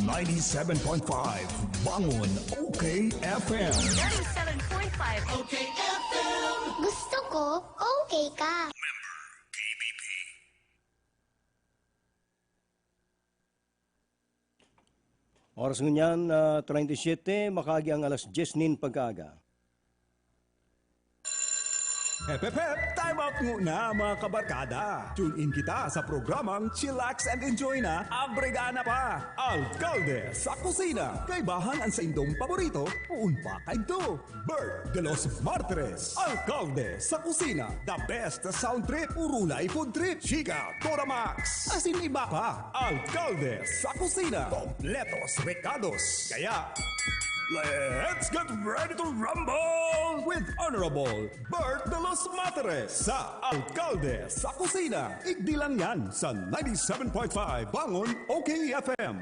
97.5 Bangon OK FM. 97.5 OK FM. Gusto ko, okay ka. Oras ngunyan, 37, makagi ang alas 10 nin pagkaga. Hep, hep, hep! Time out muna mga kabarkada. Tune in kita sa programang Chillax and Enjoy na Abregana pa. Alcalde sa kusina. Kaibahan ang sa indong paborito, uun pa kay do. Bert de los Martires. Alcalde sa kusina. The best sound trip, urulay food trip. Chika, Toramax. Asin iba pa. Alcalde sa kusina. Kompletos recados. Kaya, let's get ready to rumble with Honorable Bert de los Materes sa Alcalde sa Kusina. Igdi lang yan sa 97.5 Bangon OK FM.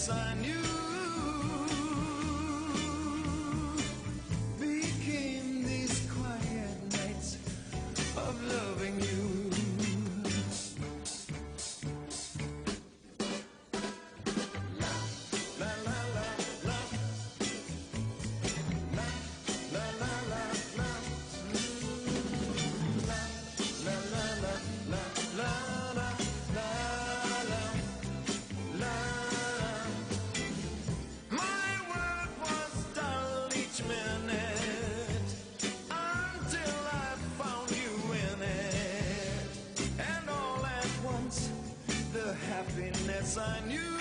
I knew became these quiet nights of loving you. La la la la la la la la la la la la la la la. Happiness I knew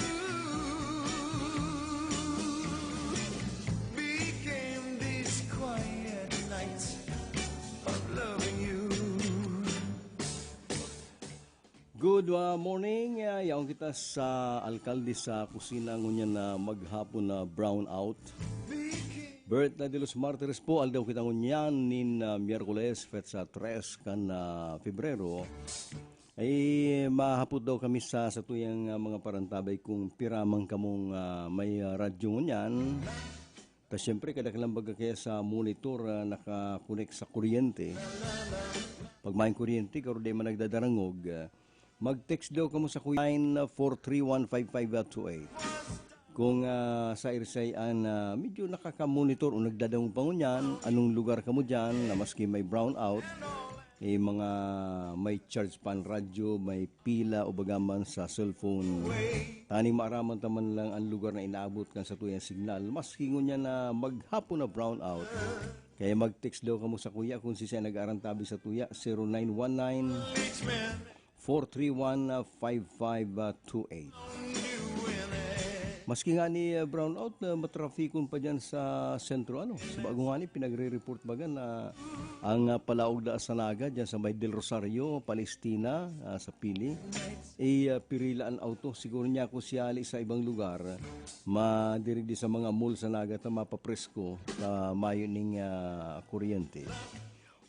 became these quiet nights of loving you. Good morning. Yaong kita sa Alcalde sa Kusina ngunyan na maghapon na brown out. Bert de los Martires po, aldaw kita ngunyan nin Miyerkules, sa 3 kan Febrero. Ay mahapod daw kami sa tuyang mga parantabay kung piramang kamong may radyo ngunyan. Tapos siyempre kadakalang baga kaya sa monitor nakakunik sa kuryente. Pag maing kuryente, karoon di man nagdadarangog. Mag-text daw kamo sa kuya 943-15528. Kung sa irisayan medyo nakaka-monitor o nagdadangog pa ngunyan, anong lugar kamo dyan na maski may brown out. Mga may charge pan radyo, may pila o bagaman sa cellphone. Tani maaraman taman lang ang lugar na inaabot kan sa tuyang signal. Mas hingon niya na maghapon na brown out. Kaya mag-text daw kamo sa kuya kung siya nag-arantabi sa tuya 0919-431-5528. Maski nga ni brownout na matrafikon pa dyan sa sentro, sa bagong nga ni pinagre-report baga na ang palaog da sa Naga dyan sa may Del Rosario, Palestina, sa Pili, pirila ang auto. Siguro niya ako siyali sa ibang lugar, madirigdi sa mga mall sa Naga ta mapapresko na mayo ning kuryente.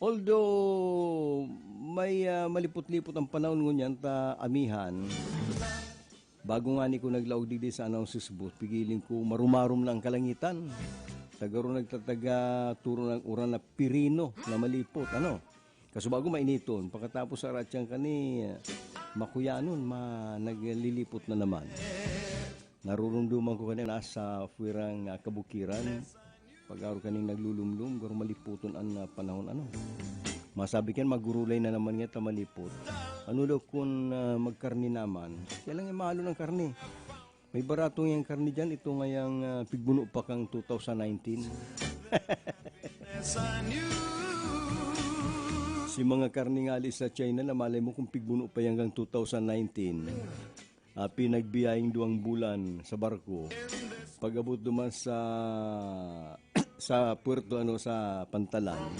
Although may malipot-lipot ang panahon ngunyan ta amihan, bago nga ni ko naglaog digdi sa announces booth, pigiling ko marumarum lang kalangitan. Tagaro nagtataga turo ng uran na pirino na malipot. Ano? Kaso bago mainiton, pagkatapos sa ratyang kani, makuyanon, naglilipot na naman. Narurumduman ko kanina nasa fuwirang kabukiran. Pag-aro kaning naglulumlum, garo maliputon ang panahon. Ano? Masabi kan magurulay na naman nga tamalipot. Ano daw kung magkarni naman, kaya lang yung mahalo ng karni. May baratong yung karni dyan, ito ngayang pigbuno pa kang 2019. Yes, I knew. Si mga karni nga sa China, na malay mo kung pigbuno pa yung hanggang 2019. Pinagbiyahing 2 bulan sa barko. Pag-abot duman sa puerto, sa Pantalan,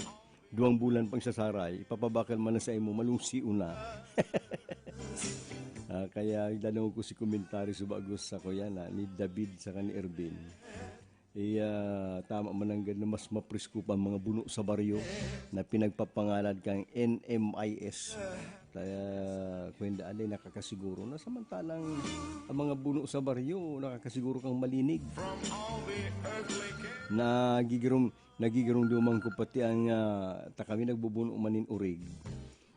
2 bulan pang sasaray, ipapabakal man na sa imo, malungsi una. Kaya dalaw ko si komentary sa bagos sa kuya na ni David sa ni Ervin. Tama man ang na mas mapresko pa mga buno sa baryo na pinagpapangalan kang NMIS. Kaya kwenda alay nakakasiguro na samantalang ang mga buno sa baryo nakakasiguro kang malinig. Nagigirong dumang ko pati ang kami nagbubuno manin urig.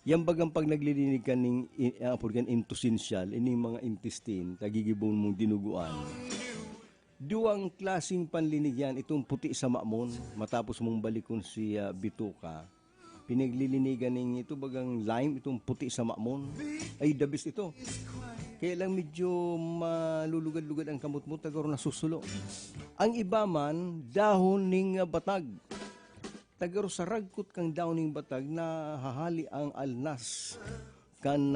Yang bagang pag naglilinig ka ng intusinsyal, ining mga intestine, tagigibon mong dinuguan. 2 klaseng panlinig yan, itong puti sa mamon, matapos mong balikon si bituka. Pinaglilinigan ng ito bagang lime, itong puti sa mamon. Ay, the best ito. Kaya lang medyo malulugad-lugad ang kamot mo, tagaro nasusulo. Ang iba man, dahon ng batag. Tagaro sa ragkot kang dahon ng batag na hahali ang alnas. Kan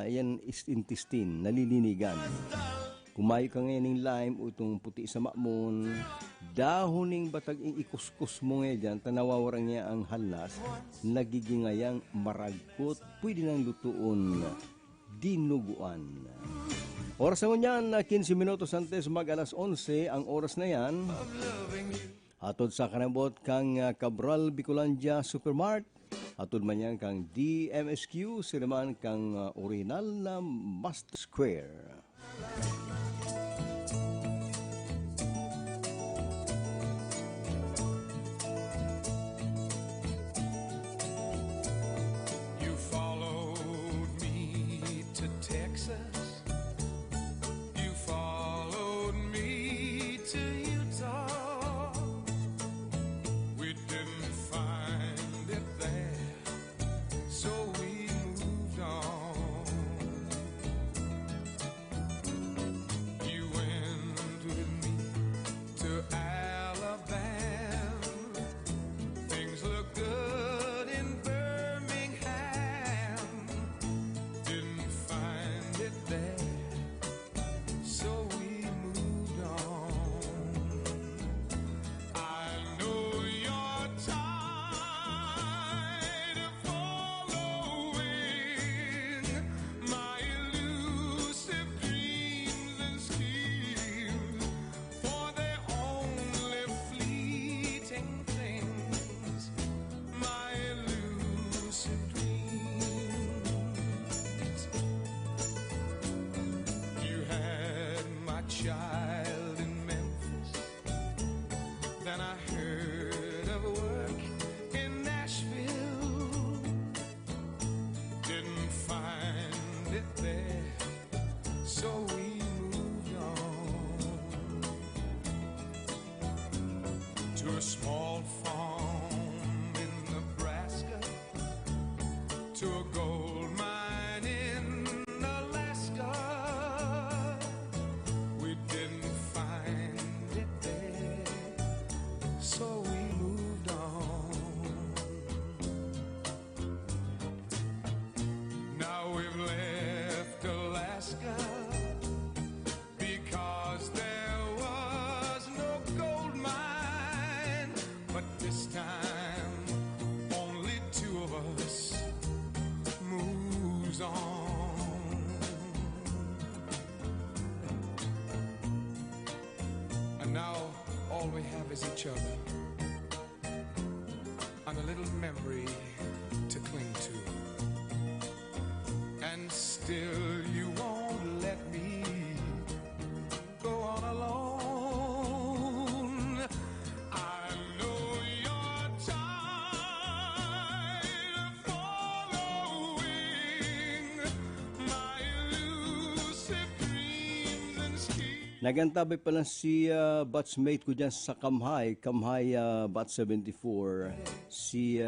yan is intestine, nalilinigan. Kumayo ka ngayon ng lime o itong puti sa mamon, dahon ng batag ikuskus mo ngayon dyan, tanawawarang niya ang halas, nagiging ngayang maragkot, pwede nang lutuon, dinuguan. Oras naman yan, 15 minutos antes mag-alas 11, ang oras na yan, atod sa kanabot kang Cabral Bicolandia Supermart, atod man yan kang DMSQ, sinaman kang original na Master Square. You followed me to Texas. You followed me to Utah. We didn't find it there, so we moved on. You went with me to Alabama. Things look good in Birmingham. Didn't find it there, so we moved on. I know you're tired of following my elusive dreams and schemes, for they're only fleeting things, my elusive dreams. You had my child in Memphis, then I heard of work in Nashville. Didn't find it there, so we moved on to a small farm in Nebraska, to a gold mine in Alaska. We didn't find it there, so we moved on. Now we've left Alaska because there was no gold mine, but this time only 2 of us moves on. And now all we have is each other and a little memory to cling to. And still you won't let me go on alone. I Nagantabay pa lang si batchmate ko dyan sa Kamhay, Bat 74, si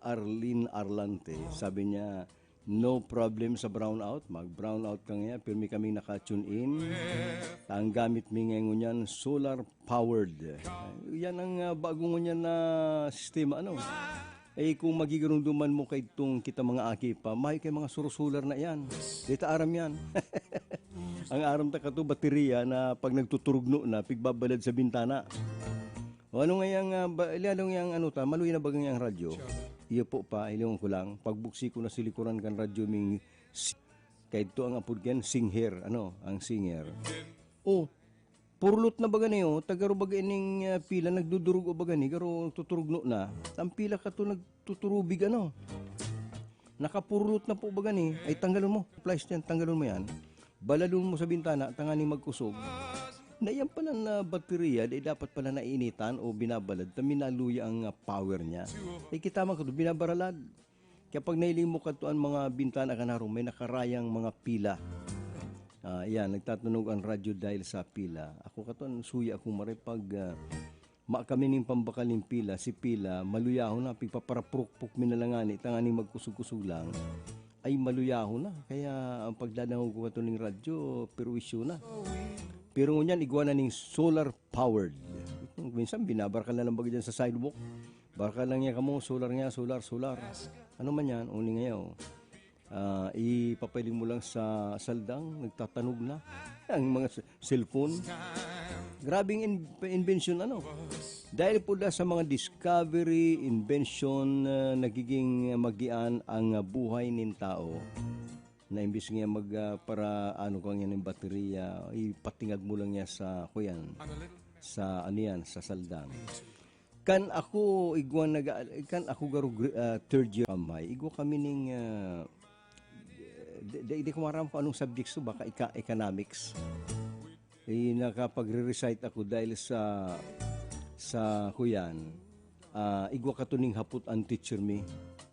Arlene Arlante. Sabi niya, no problem sa brownout, mag-brownout ka ngayon, pero may kami naka-tune in. Ang gamit mi ngayon yan, solar-powered. Yan ang bagong yan na sistema, ano. Kung magigirunduman mo kay itong kita mga aki pa, may kay mga surusular na yan. Dita aram yan. Ang aram ta kato baterya na pag nagtuturugno na, pigbabalad sa bintana. O ano nga yung, ilalong yung ano ta, maluwi na bagang yung radyo. Iyo po pa, ilong ko lang, pagbuksi ko na silikuran kan radyo ming, kahit to ang apod yan, singer, ang singer. Purlot na baga niyo, tagaro baga ining pila, nagdudurog o baga ni, garo tuturugno na, ang pila ka to nagtuturubig, nakapurlot na po baga ni, ay tanggalon mo, flash yan, tanggalon mo yan, balalun mo sa bintana, tanganing magkusog, na yan pala na baterya, dapat pala nainitan o binabalad, minaluya ang power niya. Kita man ko to, binabaralad. Kaya pag nailing mo ka to ang mga bintana ka narong, may nakarayang mga pila. Yan, nagtatunog ang radyo dahil sa pila. Ako katon, suya ako maripag kami ning pambakal ng pila, si pila, maluyaho na, pigpaparaprukpuk minalangani, tanganing magkusog-kusog lang, ay maluyaho na. Kaya ang pagdadangog ko kato ng radyo, perwisyo na. Pero ngunyan, iguana ning solar-powered. Minsan, binabarkal na lang bagay dyan sa sidewalk. Barkal lang niya kamo, solar. Ano man yan, uni ngayon. Ipapaling mo lang sa saldang, nagtatanog na. Ang mga cellphone. Grabing invention, Dahil po sa mga discovery, invention, nagiging magian ang buhay ng tao. Na imbis nga para kang yan ng baterya, ipatingag mo lang niya sa sa saldang. Kan ako garo third year kamay, igwa kami ning di ko maram kung anong subjects to, baka economics. Nakapagre-recite ako dahil sa igwa ka to ning hapot ang teacher mi.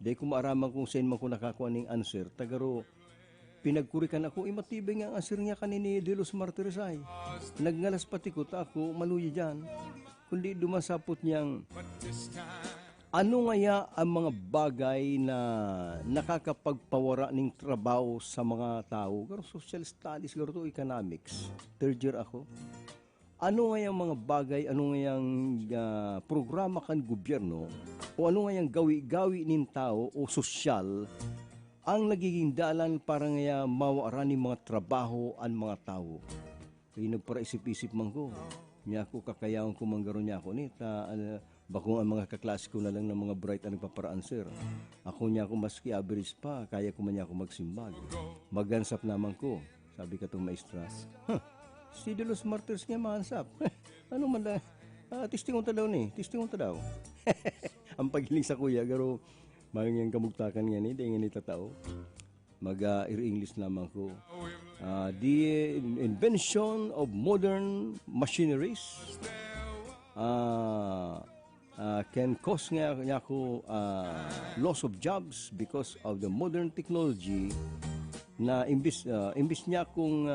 Di ko maaraman kung saan man ko nakakuha ning answer, tagaro pinagkurikan ako, matibay nga ang asir niya kanini De Los Martires ay. Nagngalas pati ko, ako maluya dyan. Kundi dumasapot niyang, ano ngaya ang mga bagay na nakakapagpawara ng trabaho sa mga tao? Garo social studies, garo to economics. Third year ako. Ano ngaya mga bagay, ano ngayang programa kan gobyerno, o ano ngayang gawi-gawi ng tao o sosyal, ang nagiging dalan para nga mawara ni mga trabaho ang mga tao. Kaya nagparaisip-isip man ko. Niya ako kakayawan ko manggaro niya ako ni. Bakong ang mga kaklase ko na lang ng mga bright ang nagpapara-answer. Ako niya ako maski average pa, kaya ko man niya ako magsimbag. Magansap naman ko, sabi ka itong maestra. Si De Los Martires nga maansap. Ano man lang, testingon ta daw ni, testingon ta daw. Ang paghiling sa kuya, garo, mga kamugtakan nga ni, dahil nga ni tatao. Mag-English naman ko. The invention of modern machineries can cause nga ko loss of jobs because of the modern technology na imbis niya kung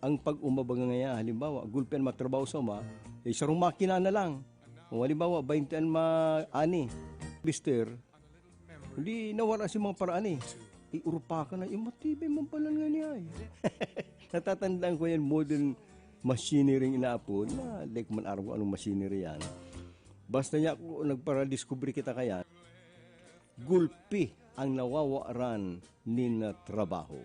ang pag-umabang nga halimbawa, gulpen matrabaho sa sarong makina na lang. O halimbawa, 20 an ani. Bister, hindi nawala si mga paraan Iurupa ka na, matibay mong palan nga niya Natatandaan ko yan, modern machinery inaapon, na like man araw anong machinery yan. Basta niya ako nagpara-discovery kita kaya, gulpi ang nawawaran nin trabaho.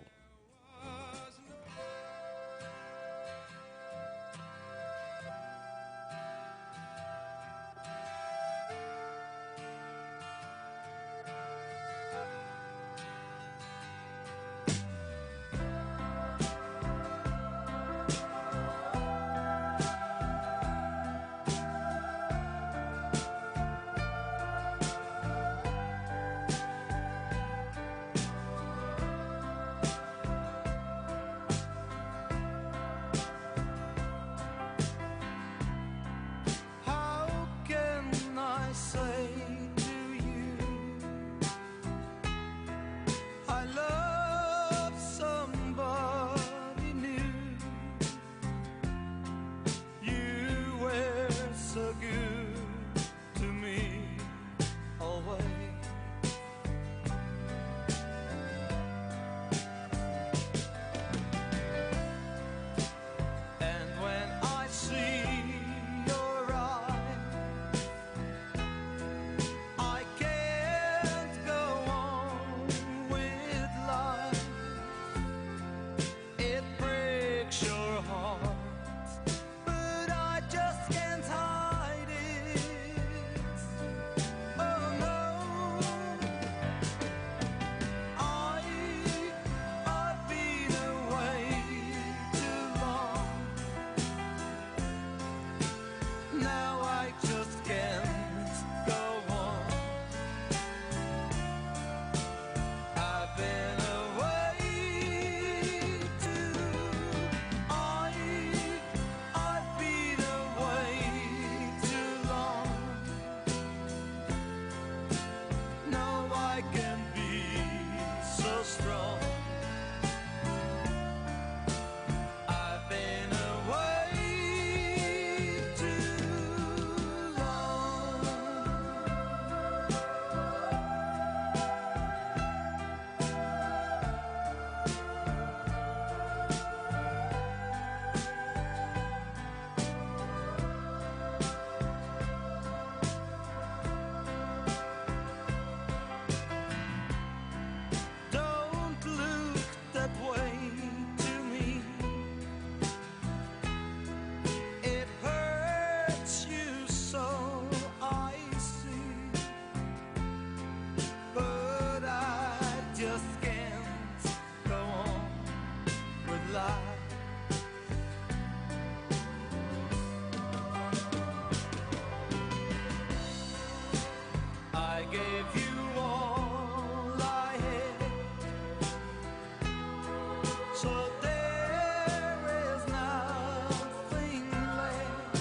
gave you all I had. So there is nothing left.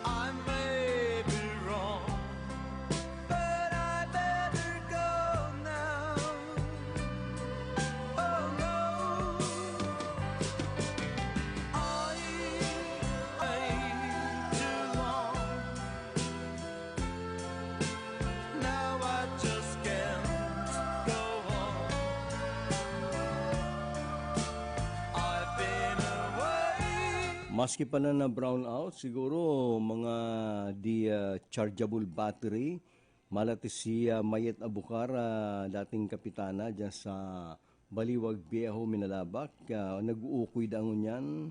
I may be wrong, but I better go now. Oh no, I too long. Now I just can't go on. I've been away. Maski pa na brown out, siguro mga di chargeable battery. Malatis si Mayet Abukar, dating kapitana dyan sa Baliwag, Viejo, Minalabak. Nag-uukoy dangon yan.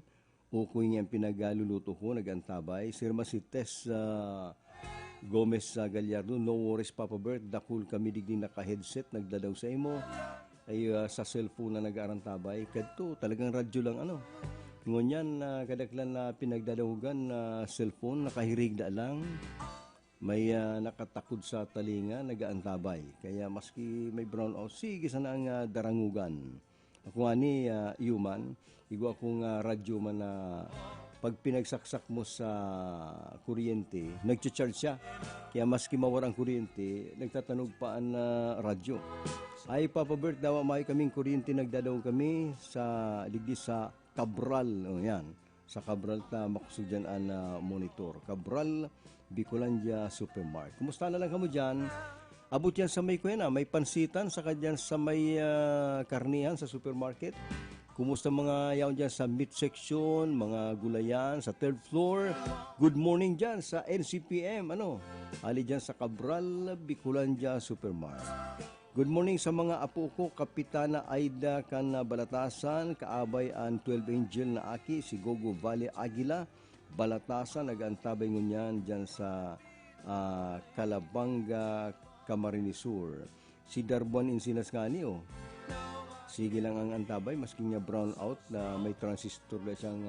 Ukoy niya pinagaluluto ko, nagantabay. Sirma si Tess Gomez Gallardo, no worries Papa Bert, dakul kami digdi naka-headset, nagdadaw sa imo. Ay sa cellphone na nag-arantabay. Kadto, talagang radyo lang ano. Ngunyan, kadaklan na pinagdadahugan na cellphone, nakahirig da lang. May nakatakod sa talinga, nag-aantabay. Kaya maski may brown out, sige sana ang darangugan. Ako nga ni Yuman, igo akong radyo man na pag pinagsaksak mo sa kuryente, nag-charge siya. Kaya maski mawar ang kuryente, nagtatanog pa ang radyo. Ay Papa Bert, dawa may kaming kuryente, nagdadaw kami sa ligdi sa Cabral. O yan, sa Cabral ta makusog dyan ang monitor. Cabral, Bicolandia Supermart. Kumusta na lang kamo dyan? Abot yan sa may kuya may pansitan, saka dyan sa may karnihan sa supermarket. Kumusta mga yaon dyan sa meat section, mga gulayan, sa third floor. Good morning dyan sa NCPM, ali dyan sa Cabral, Bicolandia Supermart. Good morning sa mga apo ko, Kapitana Aida Balatasan, kaabay ang 12 Angel na aki, si Gogo Valley Aguila, Balatasan, nag-antabay ngunyan dyan sa Calabanga, Camarines Sur. Si Darbuan Insinas nga niyo. Sige lang ang antabay, maski niya brown out na may transistor na siyang